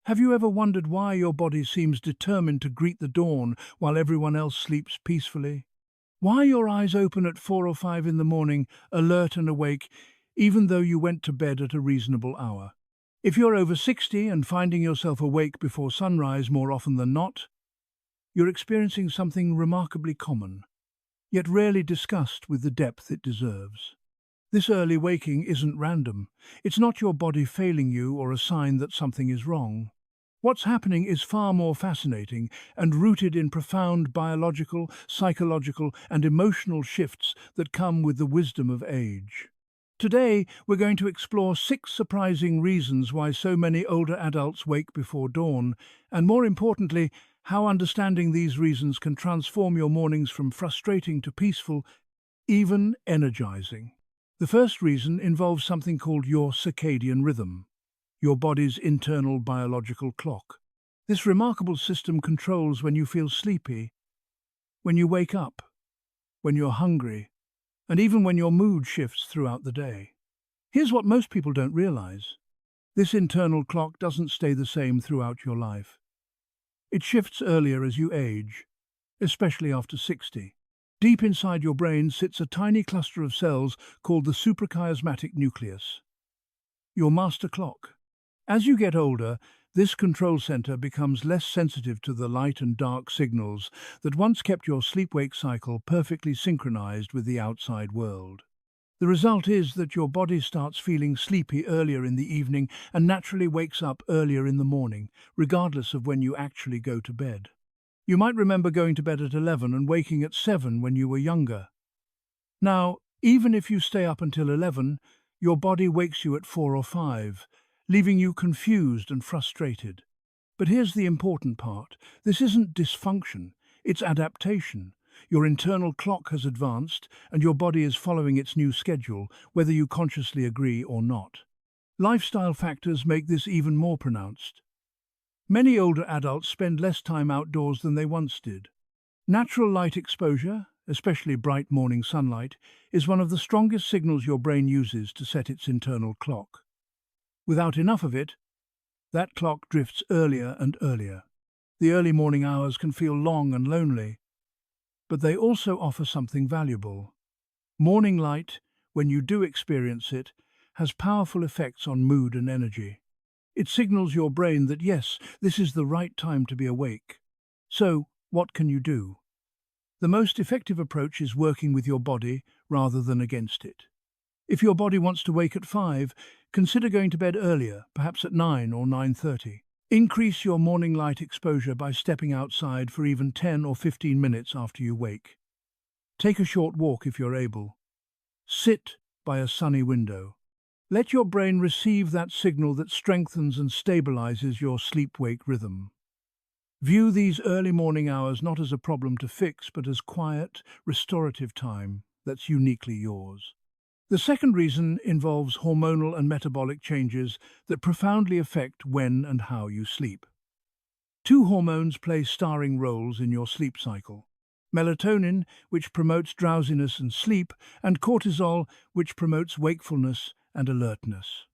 Have you ever wondered why your body seems determined to greet the dawn while everyone else sleeps peacefully? Why your eyes open at 4 or 5 in the morning, alert and awake, even though you went to bed at a reasonable hour? If you're over 60 and finding yourself awake before sunrise more often than not, you're experiencing something remarkably common, yet rarely discussed with the depth it deserves. This early waking isn't random. It's not your body failing you or a sign that something is wrong. What's happening is far more fascinating and rooted in profound biological, psychological, and emotional shifts that come with the wisdom of age. Today, we're going to explore 6 surprising reasons why so many older adults wake before dawn, and more importantly, how understanding these reasons can transform your mornings from frustrating to peaceful, even energizing. The first reason involves something called your circadian rhythm, your body's internal biological clock. This remarkable system controls when you feel sleepy, when you wake up, when you're hungry, and even when your mood shifts throughout the day. Here's what most people don't realize. This internal clock doesn't stay the same throughout your life. It shifts earlier as you age, especially after 60. Deep inside your brain sits a tiny cluster of cells called the suprachiasmatic nucleus, your master clock. As you get older, this control center becomes less sensitive to the light and dark signals that once kept your sleep-wake cycle perfectly synchronized with the outside world. The result is that your body starts feeling sleepy earlier in the evening and naturally wakes up earlier in the morning, regardless of when you actually go to bed. You might remember going to bed at 11 and waking at 7 when you were younger. Now, even if you stay up until 11, your body wakes you at 4 or 5, leaving you confused and frustrated. But here's the important part. This isn't dysfunction, it's adaptation. Your internal clock has advanced, and your body is following its new schedule, whether you consciously agree or not. Lifestyle factors make this even more pronounced. Many older adults spend less time outdoors than they once did. Natural light exposure, especially bright morning sunlight, is one of the strongest signals your brain uses to set its internal clock. Without enough of it, that clock drifts earlier and earlier. The early morning hours can feel long and lonely, but they also offer something valuable. Morning light, when you do experience it, has powerful effects on mood and energy. It signals your brain that yes, this is the right time to be awake. So, what can you do? The most effective approach is working with your body rather than against it. If your body wants to wake at 5, consider going to bed earlier, perhaps at 9 or 9:30. Increase your morning light exposure by stepping outside for even 10 or 15 minutes after you wake. Take a short walk if you're able. Sit by a sunny window. Let your brain receive that signal that strengthens and stabilizes your sleep-wake rhythm. View these early morning hours not as a problem to fix, but as quiet, restorative time that's uniquely yours. The second reason involves hormonal and metabolic changes that profoundly affect when and how you sleep. 2 hormones play starring roles in your sleep cycle. Melatonin, which promotes drowsiness and sleep, and cortisol, which promotes wakefulness and alertness.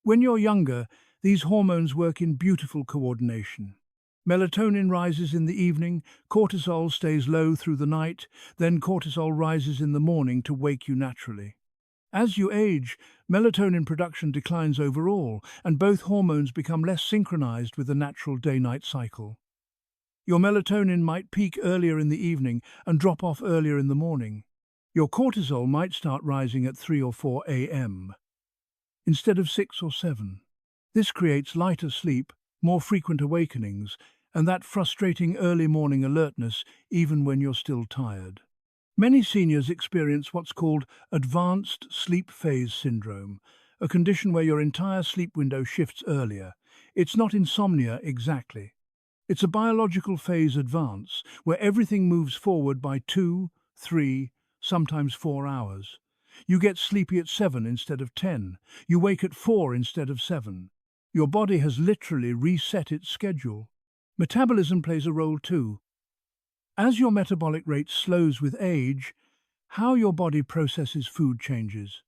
When you're younger, these hormones work in beautiful coordination. Melatonin rises in the evening, cortisol stays low through the night, then cortisol rises in the morning to wake you naturally. As you age, melatonin production declines overall, and both hormones become less synchronized with the natural day-night cycle. Your melatonin might peak earlier in the evening and drop off earlier in the morning. Your cortisol might start rising at 3 or 4 a.m. instead of 6 or 7. This creates lighter sleep, more frequent awakenings, and that frustrating early morning alertness even when you're still tired. Many seniors experience what's called advanced sleep phase syndrome, a condition where your entire sleep window shifts earlier. It's not insomnia exactly. It's a biological phase advance where everything moves forward by 2, 3, sometimes 4 hours. You get sleepy at 7 instead of 10. You wake at 4 instead of 7. Your body has literally reset its schedule. Metabolism plays a role too. As your metabolic rate slows with age, how your body processes food changes.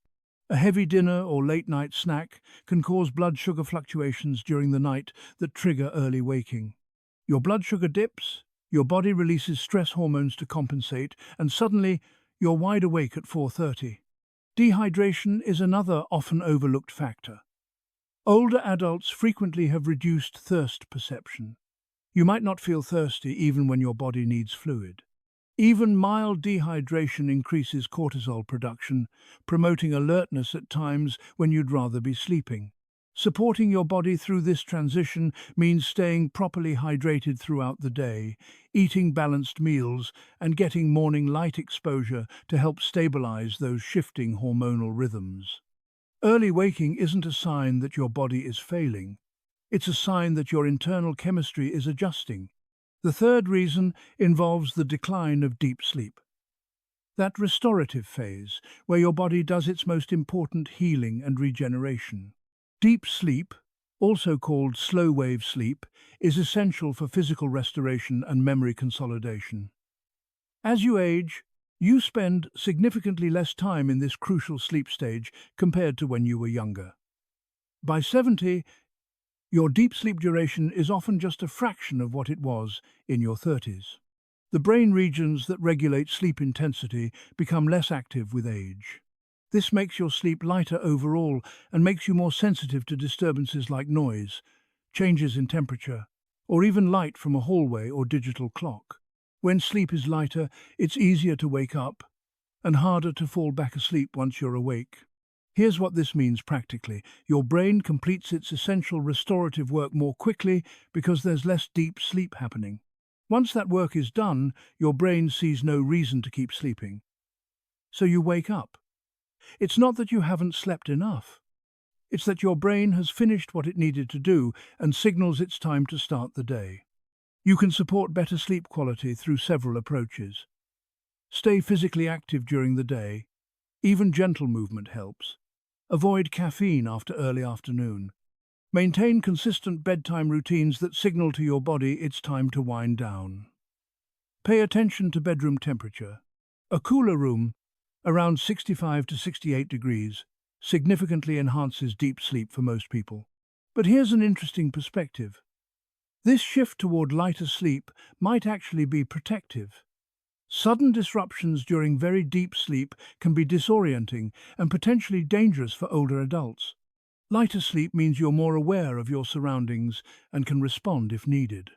A heavy dinner or late-night snack can cause blood sugar fluctuations during the night that trigger early waking. Your blood sugar dips, your body releases stress hormones to compensate, and suddenly you're wide awake at 4:30. Dehydration is another often overlooked factor. Older adults frequently have reduced thirst perception. You might not feel thirsty even when your body needs fluid. Even mild dehydration increases cortisol production, promoting alertness at times when you'd rather be sleeping. Supporting your body through this transition means staying properly hydrated throughout the day, eating balanced meals, and getting morning light exposure to help stabilize those shifting hormonal rhythms. Early waking isn't a sign that your body is failing. It's a sign that your internal chemistry is adjusting. The third reason involves the decline of deep sleep. That restorative phase, where your body does its most important healing and regeneration. Deep sleep, also called slow-wave sleep, is essential for physical restoration and memory consolidation. As you age, you spend significantly less time in this crucial sleep stage compared to when you were younger. By 70, your deep sleep duration is often just a fraction of what it was in your 30s. The brain regions that regulate sleep intensity become less active with age. This makes your sleep lighter overall and makes you more sensitive to disturbances like noise, changes in temperature, or even light from a hallway or digital clock. When sleep is lighter, it's easier to wake up and harder to fall back asleep once you're awake. Here's what this means practically. Your brain completes its essential restorative work more quickly because there's less deep sleep happening. Once that work is done, your brain sees no reason to keep sleeping. So you wake up. It's not that you haven't slept enough. It's that your brain has finished what it needed to do and signals it's time to start the day. You can support better sleep quality through several approaches. Stay physically active during the day. Even gentle movement helps. Avoid caffeine after early afternoon. Maintain consistent bedtime routines that signal to your body it's time to wind down. Pay attention to bedroom temperature. A cooler room, around 65 to 68 degrees, significantly enhances deep sleep for most people. But here's an interesting perspective. This shift toward lighter sleep might actually be protective. Sudden disruptions during very deep sleep can be disorienting and potentially dangerous for older adults. Lighter sleep means you're more aware of your surroundings and can respond if needed.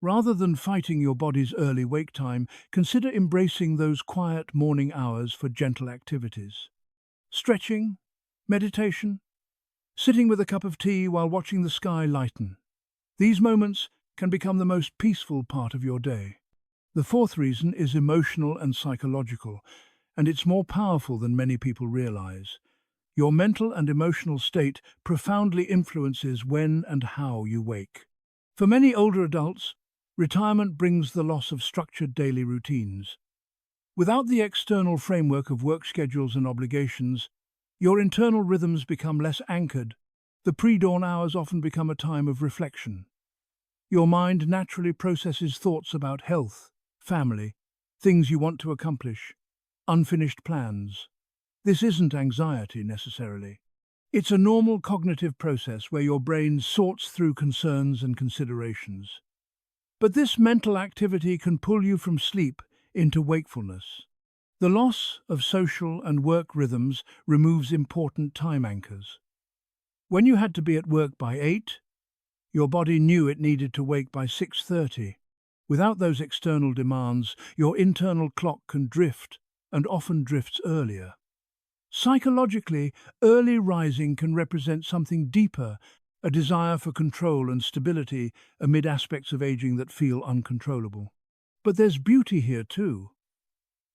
Rather than fighting your body's early wake time, consider embracing those quiet morning hours for gentle activities. Stretching, meditation, sitting with a cup of tea while watching the sky lighten. These moments can become the most peaceful part of your day. The fourth reason is emotional and psychological, and it's more powerful than many people realize. Your mental and emotional state profoundly influences when and how you wake. For many older adults, retirement brings the loss of structured daily routines. Without the external framework of work schedules and obligations, your internal rhythms become less anchored. The pre-dawn hours often become a time of reflection. Your mind naturally processes thoughts about health, family, things you want to accomplish, unfinished plans. This isn't anxiety necessarily. It's a normal cognitive process where your brain sorts through concerns and considerations. But this mental activity can pull you from sleep into wakefulness. The loss of social and work rhythms removes important time anchors. When you had to be at work by 8, your body knew it needed to wake by 6:30. Without those external demands, your internal clock can drift and often drifts earlier. Psychologically, early rising can represent something deeper, a desire for control and stability amid aspects of aging that feel uncontrollable. But there's beauty here too.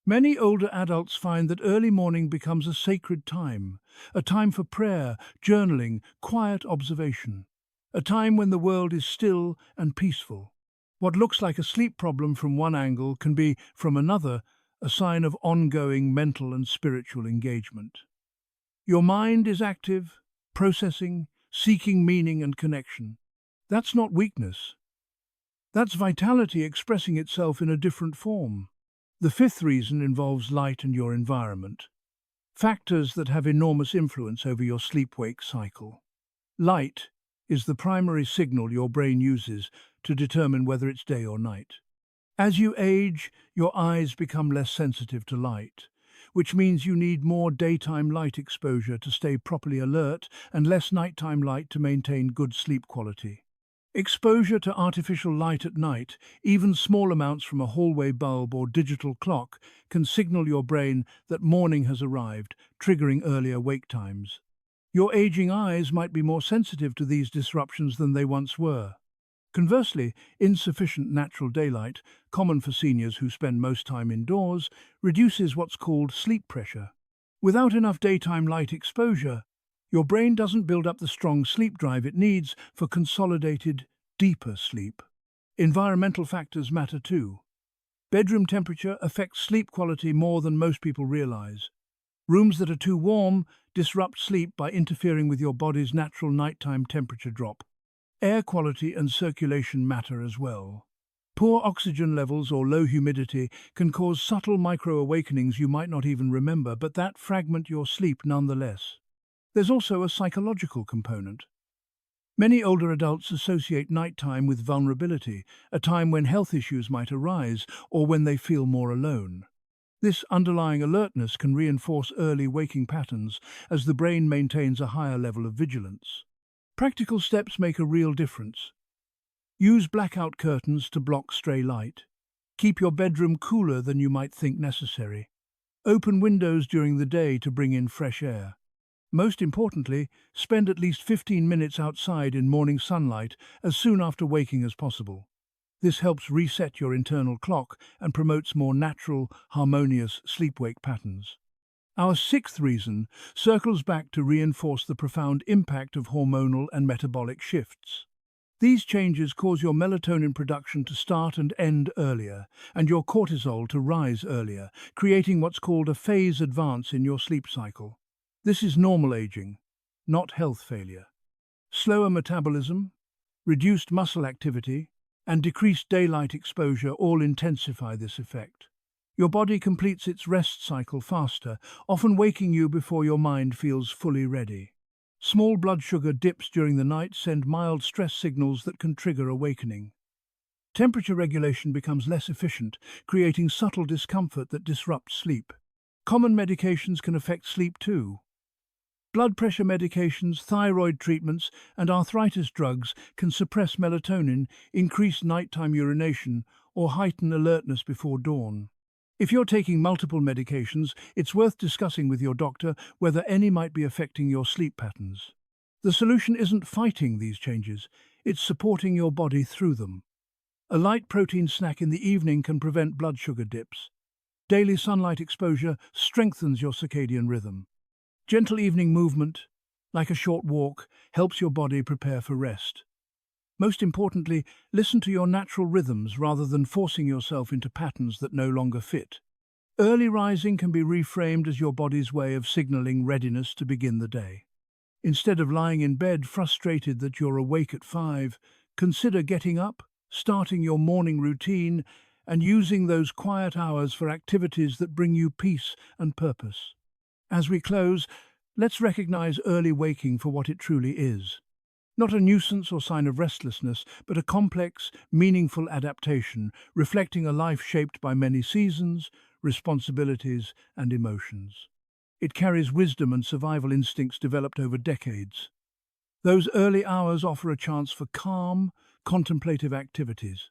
Many older adults find that early morning becomes a sacred time, a time for prayer, journaling, quiet observation, a time when the world is still and peaceful. What looks like a sleep problem from one angle can be, from another, a sign of ongoing mental and spiritual engagement. Your mind is active, processing, seeking meaning and connection. That's not weakness. That's vitality expressing itself in a different form. The fifth reason involves light and your environment. Factors that have enormous influence over your sleep-wake cycle. Light is the primary signal your brain uses to determine whether it's day or night. As you age, your eyes become less sensitive to light, which means you need more daytime light exposure to stay properly alert and less nighttime light to maintain good sleep quality. Exposure to artificial light at night, even small amounts from a hallway bulb or digital clock, can signal your brain that morning has arrived, triggering earlier wake times. Your aging eyes might be more sensitive to these disruptions than they once were. Conversely, insufficient natural daylight, common for seniors who spend most time indoors, reduces what's called sleep pressure. Without enough daytime light exposure, your brain doesn't build up the strong sleep drive it needs for consolidated, deeper sleep. Environmental factors matter too. Bedroom temperature affects sleep quality more than most people realize. Rooms that are too warm disrupt sleep by interfering with your body's natural nighttime temperature drop. Air quality and circulation matter as well. Poor oxygen levels or low humidity can cause subtle micro-awakenings you might not even remember, but that fragment your sleep nonetheless. There's also a psychological component. Many older adults associate nighttime with vulnerability, a time when health issues might arise or when they feel more alone. This underlying alertness can reinforce early waking patterns as the brain maintains a higher level of vigilance. Practical steps make a real difference. Use blackout curtains to block stray light. Keep your bedroom cooler than you might think necessary. Open windows during the day to bring in fresh air. Most importantly, spend at least 15 minutes outside in morning sunlight as soon after waking as possible. This helps reset your internal clock and promotes more natural, harmonious sleep-wake patterns. Our sixth reason circles back to reinforce the profound impact of hormonal and metabolic shifts. These changes cause your melatonin production to start and end earlier, and your cortisol to rise earlier, creating what's called a phase advance in your sleep cycle. This is normal aging, not health failure. Slower metabolism, reduced muscle activity, and decreased daylight exposure all intensify this effect. Your body completes its rest cycle faster, often waking you before your mind feels fully ready. Small blood sugar dips during the night send mild stress signals that can trigger awakening. Temperature regulation becomes less efficient, creating subtle discomfort that disrupts sleep. Common medications can affect sleep too. Blood pressure medications, thyroid treatments, and arthritis drugs can suppress melatonin, increase nighttime urination, or heighten alertness before dawn. If you're taking multiple medications, it's worth discussing with your doctor whether any might be affecting your sleep patterns. The solution isn't fighting these changes, it's supporting your body through them. A light protein snack in the evening can prevent blood sugar dips. Daily sunlight exposure strengthens your circadian rhythm. Gentle evening movement, like a short walk, helps your body prepare for rest. Most importantly, listen to your natural rhythms rather than forcing yourself into patterns that no longer fit. Early rising can be reframed as your body's way of signaling readiness to begin the day. Instead of lying in bed frustrated that you're awake at 5, consider getting up, starting your morning routine, and using those quiet hours for activities that bring you peace and purpose. As we close, let's recognize early waking for what it truly is. Not a nuisance or sign of restlessness, but a complex, meaningful adaptation, reflecting a life shaped by many seasons, responsibilities, and emotions. It carries wisdom and survival instincts developed over decades. Those early hours offer a chance for calm, contemplative activities.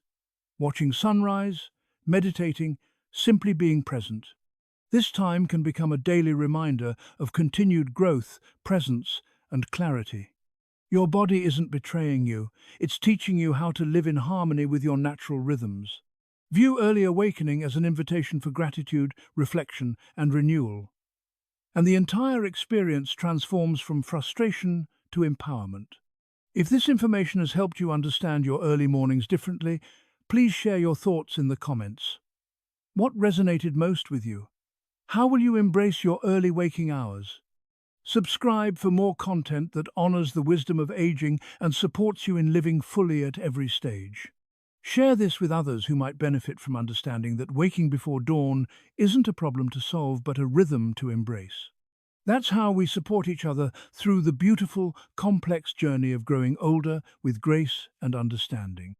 Watching sunrise, meditating, simply being present. This time can become a daily reminder of continued growth, presence, and clarity. Your body isn't betraying you, it's teaching you how to live in harmony with your natural rhythms. View early awakening as an invitation for gratitude, reflection, and renewal. And the entire experience transforms from frustration to empowerment. If this information has helped you understand your early mornings differently, please share your thoughts in the comments. What resonated most with you? How will you embrace your early waking hours? Subscribe for more content that honors the wisdom of aging and supports you in living fully at every stage. Share this with others who might benefit from understanding that waking before dawn isn't a problem to solve but a rhythm to embrace. That's how we support each other through the beautiful, complex journey of growing older with grace and understanding.